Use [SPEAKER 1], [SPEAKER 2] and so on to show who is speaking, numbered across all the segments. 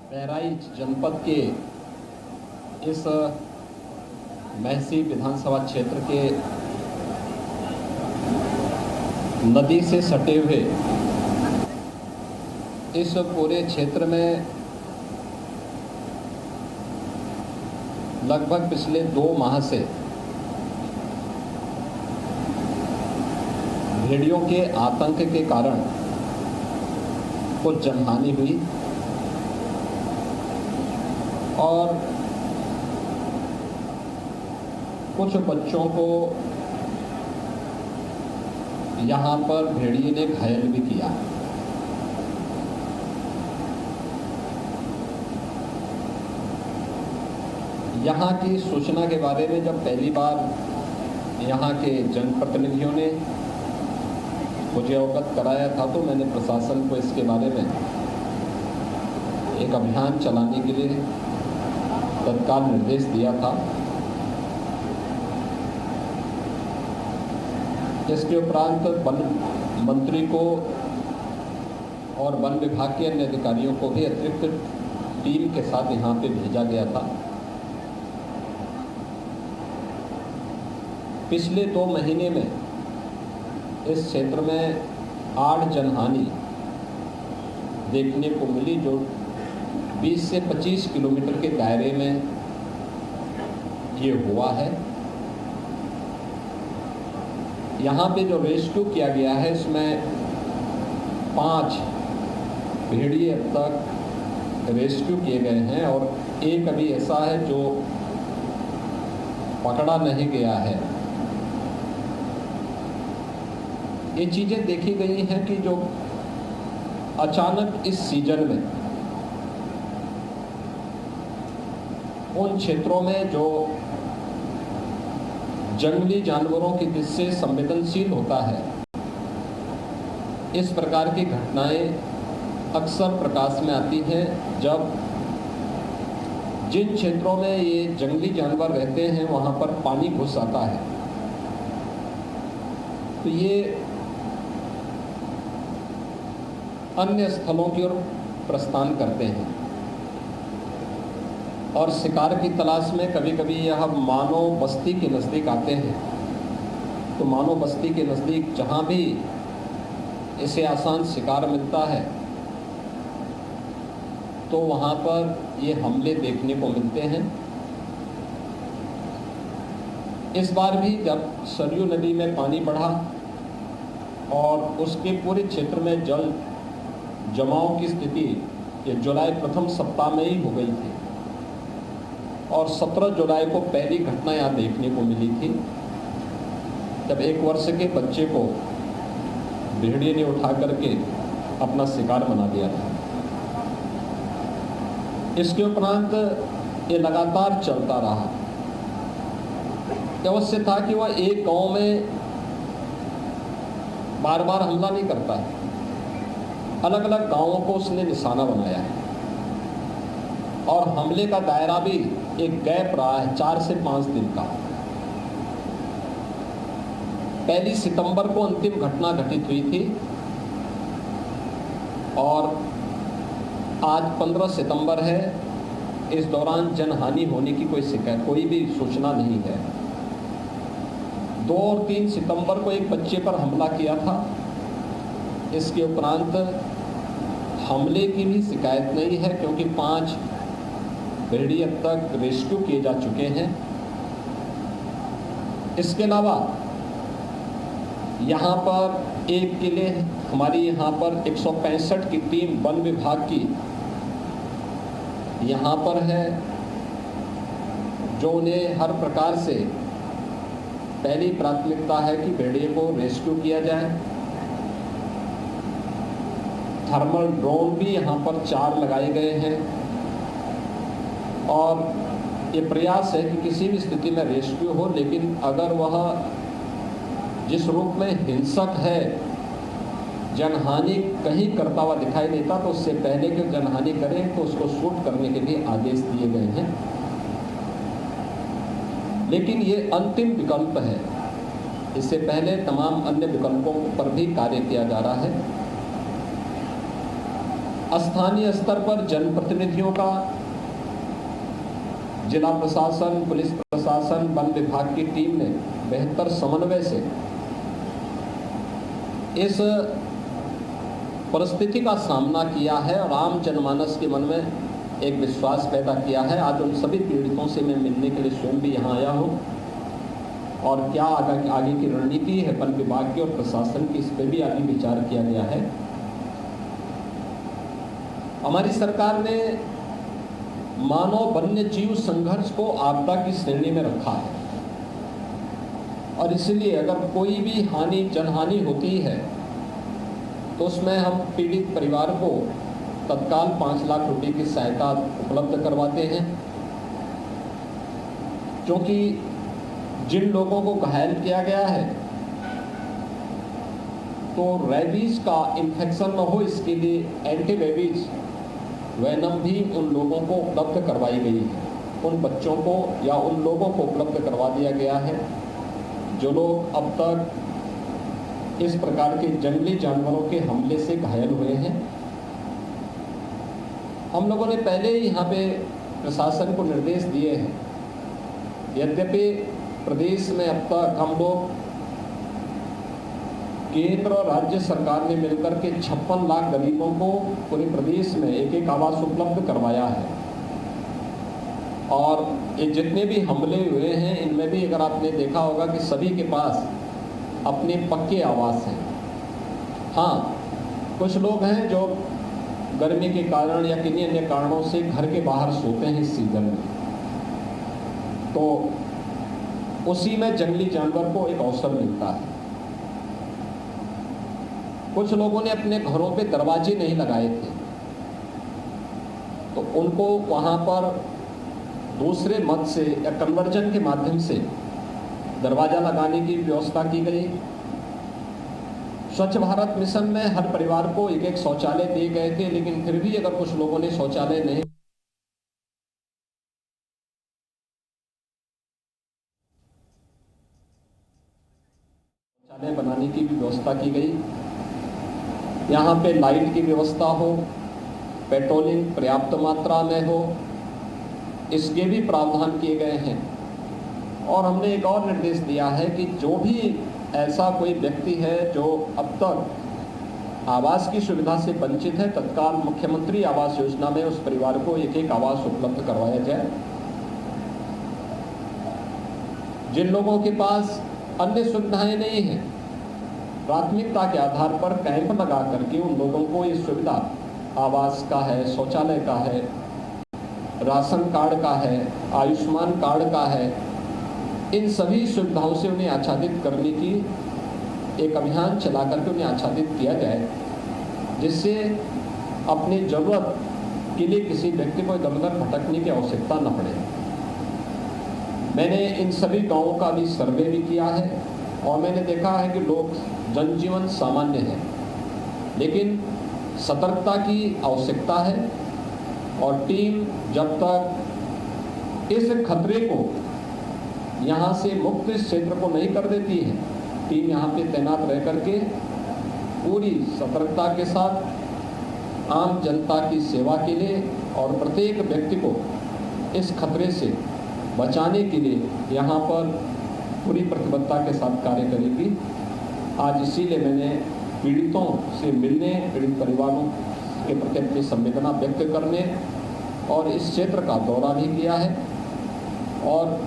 [SPEAKER 1] बहराइच जनपद के इस महसी विधानसभा क्षेत्र के नदी से सटे हुए इस पूरे क्षेत्र में लगभग पिछले 2 माह से भेड़ियों के आतंक के कारण कुछ जनहानि हुई और कुछ बच्चों को यहाँ पर भेड़िए ने घायल भी किया। यहाँ की सूचना के बारे में जब पहली बार यहाँ के जनप्रतिनिधियों ने मुझे अवगत कराया था तो मैंने प्रशासन को इसके बारे में एक अभियान चलाने के लिए तत्काल निर्देश दिया था। इसके उपरांत वन मंत्री को और वन विभाग के अन्य अधिकारियों को भी अतिरिक्त टीम के साथ यहाँ पे भेजा गया था। पिछले 2 महीने में इस क्षेत्र में 8 जनहानि देखने को मिली, जो 20 से 25 किलोमीटर के दायरे में ये हुआ है। यहाँ पे जो रेस्क्यू किया गया है इसमें 5 भेड़िए अब तक रेस्क्यू किए गए हैं और एक अभी ऐसा है जो पकड़ा नहीं गया है। ये चीज़ें देखी गई हैं कि जो अचानक इस सीजन में उन क्षेत्रों में जो जंगली जानवरों की दृष्टि से संवेदनशील होता है, इस प्रकार की घटनाएं अक्सर प्रकाश में आती हैं जब जिन क्षेत्रों में ये जंगली जानवर रहते हैं वहाँ पर पानी घुस आता है। तो ये अन्य स्थलों की ओर प्रस्थान करते हैं और शिकार की तलाश में कभी कभी यह मानव बस्ती के नज़दीक आते हैं। तो मानव बस्ती के नज़दीक जहाँ भी इसे आसान शिकार मिलता है तो वहाँ पर ये हमले देखने को मिलते हैं। इस बार भी जब सरयू नदी में पानी बढ़ा और उसके पूरे क्षेत्र में जल जमाव की स्थिति ये जुलाई प्रथम सप्ताह में ही हो गई थी और 17 जुलाई को पहली घटना यहाँ देखने को मिली थी जब 1 वर्ष के बच्चे को भेड़िए ने उठा करके अपना शिकार बना दिया था। इसके उपरांत ये लगातार चलता रहा। अवश्य था कि वह एक गांव में बार बार हमला नहीं करता है, अलग अलग गांवों को उसने निशाना बनाया है और हमले का दायरा भी एक गैप रहा है 4 से 5 दिन का। 1 सितंबर को अंतिम घटना घटित हुई थी और आज 15 सितंबर है। इस दौरान जनहानि होने की कोई भी सूचना नहीं है। 2 और 3 सितंबर को एक बच्चे पर हमला किया था। इसके उपरांत हमले की भी शिकायत नहीं है क्योंकि 5 भेड़िए अब तक रेस्क्यू किए जा चुके हैं। इसके अलावा यहाँ पर एक के लिए हमारी यहाँ पर 165 की टीम वन विभाग की यहाँ पर है, जो उन्हें हर प्रकार से पहली प्राथमिकता है कि भेड़िए को रेस्क्यू किया जाए। थर्मल ड्रोन भी यहाँ पर 4 लगाए गए हैं और ये प्रयास है कि किसी भी स्थिति में रेस्क्यू हो, लेकिन अगर वह जिस रूप में हिंसक है, जनहानि कहीं करता हुआ दिखाई देता तो उससे पहले कि जनहानि करें तो उसको शूट करने के लिए आदेश दिए गए हैं। लेकिन ये अंतिम विकल्प है, इससे पहले तमाम अन्य विकल्पों पर भी कार्य किया जा रहा है। स्थानीय स्तर पर जनप्रतिनिधियों का, जिला प्रशासन, पुलिस प्रशासन, वन विभाग की टीम ने बेहतर समन्वय से इस परिस्थिति का सामना किया है और आम जनमानस के मन में एक विश्वास पैदा किया है। आज उन सभी पीड़ितों से मैं मिलने के लिए स्वयं भी यहाँ आया हूँ और क्या आगे की रणनीति है वन विभाग की और प्रशासन की, इस पर भी आगे विचार किया गया है। हमारी सरकार ने मानव वन्य जीव संघर्ष को आपदा की श्रेणी में रखा है और इसलिए अगर कोई भी जनहानि होती है तो उसमें हम पीड़ित परिवार को तत्काल 5 लाख रुपए की सहायता उपलब्ध करवाते हैं, क्योंकि जिन लोगों को घायल किया गया है तो रेबीज का इन्फेक्शन न हो, इसके लिए एंटी रेबीज वैनम भी उन लोगों को उपलब्ध करवाई गई है। उन बच्चों को या उन लोगों को उपलब्ध करवा दिया गया है जो लोग अब तक इस प्रकार के जंगली जानवरों के हमले से घायल हुए हैं। हम लोगों ने पहले ही यहाँ पे प्रशासन को निर्देश दिए हैं। यद्यपि प्रदेश में अब तक हम लोग केंद्र और राज्य सरकार ने मिलकर के 56 लाख गरीबों को पूरे प्रदेश में एक आवास उपलब्ध करवाया है और ये जितने भी हमले हुए हैं इनमें भी अगर आपने देखा होगा कि सभी के पास अपने पक्के आवास हैं। हाँ, कुछ लोग हैं जो गर्मी के कारण या किन्हीं अन्य कारणों से घर के बाहर सोते हैं इस सीजन में, तो उसी में जंगली जानवर को एक अवसर मिलता है। कुछ लोगों ने अपने घरों पे दरवाजे नहीं लगाए थे तो उनको वहां पर दूसरे मत से या कन्वर्जन के माध्यम से दरवाजा लगाने की व्यवस्था की गई। स्वच्छ भारत मिशन में हर परिवार को एक शौचालय दिए गए थे, लेकिन फिर भी अगर कुछ लोगों ने शौचालय नहीं शौचालय बनाने की भी व्यवस्था की गई। यहाँ पे लाइट की व्यवस्था हो, पेट्रोलिंग पर्याप्त मात्रा में हो, इसके भी प्रावधान किए गए हैं। और हमने एक और निर्देश दिया है कि जो भी ऐसा कोई व्यक्ति है जो अब तक आवास की सुविधा से वंचित है, तत्काल मुख्यमंत्री आवास योजना में उस परिवार को एक आवास उपलब्ध करवाया जाए। जिन लोगों के पास अन्य सुविधाएं नहीं हैं, प्राथमिकता के आधार पर कैंप लगा करके उन लोगों को ये सुविधा आवास का है, शौचालय का है, राशन कार्ड का है, आयुष्मान कार्ड का है, इन सभी सुविधाओं से उन्हें आच्छादित करने की एक अभियान चला करके उन्हें आच्छादित किया जाए, जिससे अपनी ज़रूरत के लिए किसी व्यक्ति को इधर उधर भटकने की आवश्यकता न पड़े। मैंने इन सभी गांवों का भी सर्वे भी किया है और मैंने देखा है कि लोग जनजीवन सामान्य है, लेकिन सतर्कता की आवश्यकता है और टीम जब तक इस खतरे को यहाँ से मुक्त क्षेत्र को नहीं कर देती है, टीम यहाँ पे तैनात रह करके पूरी सतर्कता के साथ आम जनता की सेवा के लिए और प्रत्येक व्यक्ति को इस खतरे से बचाने के लिए यहाँ पर पूरी प्रतिबद्धता के साथ कार्य करेगी। आज इसीलिए मैंने पीड़ितों से मिलने, पीड़ित परिवारों के प्रति अपनी संवेदना व्यक्त करने और इस क्षेत्र का दौरा भी किया है और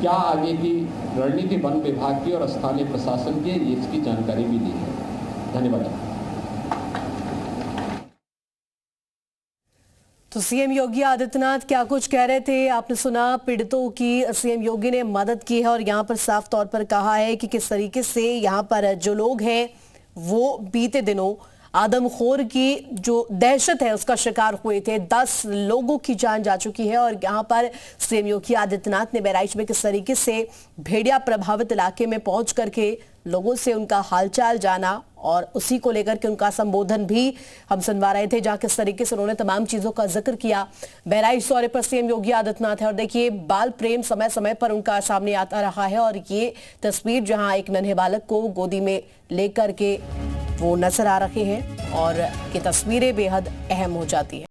[SPEAKER 1] क्या आगे की रणनीति वन विभाग की और स्थानीय प्रशासन की ये इसकी जानकारी भी दी है। धन्यवाद।
[SPEAKER 2] तो सीएम योगी आदित्यनाथ क्या कुछ कह रहे थे आपने सुना। पीड़ितों की सीएम योगी ने मदद की है और यहाँ पर साफ तौर पर कहा है कि किस तरीके से यहाँ पर जो लोग हैं वो बीते दिनों आदमखोर की जो दहशत है उसका शिकार हुए थे। 10 लोगों की जान जा चुकी है और यहाँ पर सीएम योगी आदित्यनाथ ने बहराइच में किस तरीके से भेड़िया प्रभावित इलाके में पहुंच करके लोगों से उनका हालचाल जाना और उसी को लेकर के उनका संबोधन भी हम सुनवा रहे थे, जहां किस तरीके से उन्होंने तमाम चीजों का जिक्र किया। बहराइच दौरे पर सीएम योगी आदित्यनाथ है और देखिए बाल प्रेम समय समय पर उनका सामने आता रहा है और ये तस्वीर जहां एक नन्हे बालक को गोदी में लेकर के वो नजर आ रहे हैं और ये तस्वीरें बेहद अहम हो जाती है।